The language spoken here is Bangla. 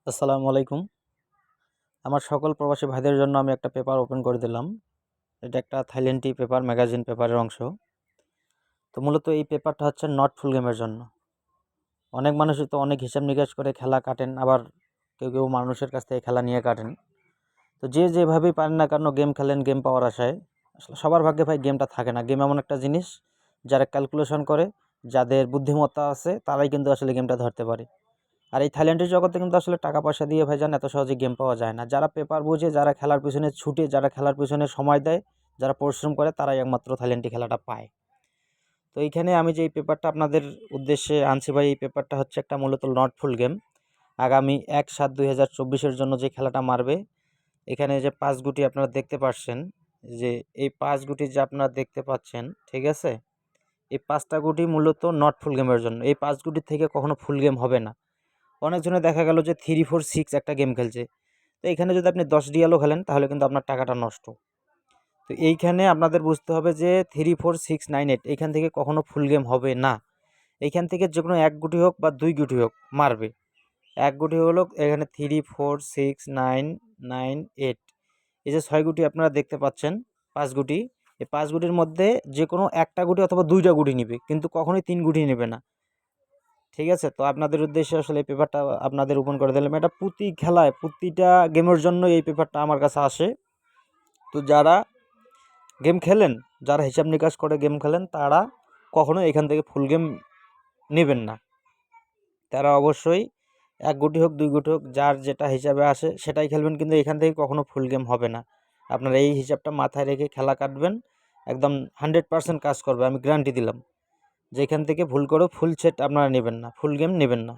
আসসালামু আলাইকুম। আমার সকল প্রবাসী ভাইদের জন্য আমি একটা পেপার ওপেন করে দিলাম। এটা একটা থাইল্যান্ডি পেপার, ম্যাগাজিন পেপারের অংশ। তো মূলত এই পেপারটা হচ্ছে নট ফুল গেমের জন্য। অনেক মানুষই তো অনেক হিসাব নিকাশ করে খেলা কাটেন, আবার কেউ কেউ মানুষের কাছ থেকে খেলা নিয়ে কাটেন। তো যে যেভাবেই পারেন না কেন গেম খেলেন গেম পাওয়ার আশায়। আসলে সবার ভাগ্যে ভাই গেমটা থাকে না। গেম এমন একটা জিনিস, যারা ক্যালকুলেশন করে, যাদের বুদ্ধিমত্তা আছে, তারাই কিন্তু আসলে গেমটা ধরতে পারে। আর এই থাইল্যান্ডের জগতে কিন্তু আসলে টাকা পয়সা দিয়ে ভাইজান এত সহজে গেম পাওয়া যায় না। যারা পেপার বুঝে, যারা খেলার পিছনে ছুটে, যারা খেলার পিছনে সময় দেয়, যারা পরিশ্রম করে, তারাই একমাত্র থাইল্যান্ডি খেলাটা পায়। তো এইখানে আমি যে এই পেপারটা আপনাদের উদ্দেশ্যে আনছি ভাই, এই পেপারটা হচ্ছে একটা মূলত নট ফুল গেম। আগামী 1/7/2024 জন্য যে খেলাটা মারবে, এখানে যে 5 গুটি আপনারা দেখতে পাচ্ছেন, যে এই 5 গুটি যে আপনারা দেখতে পাচ্ছেন, ঠিক আছে, এই 5টা গুটি মূলত নট ফুল গেমের জন্য। এই 5 গুটির থেকে কখনো ফুল গেম হবে না। অনেকজনে দেখা গেল যে 3, 4, 6 একটা গেম খেলছে। তো এইখানে যদি আপনি 10 রিয়ালও খেলেন তাহলে কিন্তু আপনার টাকাটা নষ্ট। তো এইখানে আপনাদের বুঝতে হবে যে 3, 4, 6, 9, 8 এইখান থেকে কখনো ফুল গেম হবে না। এইখান থেকে যে কোনো 1 গুটি হোক বা 2 গুটি হোক মারবে। 1 গুটি হলো এখানে 3, 4, 6, 9, 9, 8, এই যে 6 গুটি আপনারা দেখতে পাচ্ছেন, 5 গুটি। এই 5 গুটির মধ্যে যে কোনো একটা গুটি অথবা 2টা গুটি নিবে, কিন্তু কখনোই 3 গুটি নেবে না। ঠিক আছে, তো আপনাদের উদ্দেশ্যে আসলে এই পেপারটা আপনাদের ওপেন করে দিলাম। এটা প্রতি খেলায়, প্রতিটা গেমের জন্য এই পেপারটা আমার কাছে আসে। তো যারা গেম খেলেন, যারা হিসাব নিকাশ করে গেম খেলেন, তারা কখনো এখান থেকে ফুল গেম নেবেন না। তারা অবশ্যই 1 গুটি হোক 2 গুটি হোক, যার যেটা হিসাবে আসে সেটাই খেলবেন, কিন্তু এখান থেকে কখনো ফুল গেম হবে না। আপনারা এই হিসাবটা মাথায় রেখে খেলা কাটবেন, একদম 100% কাজ করবে, আমি গ্যারান্টি দিলাম। যেখান থেকে ভুল করেও ফুল সেট আপনারা নেবেন না, ফুল গেম নেবেন না।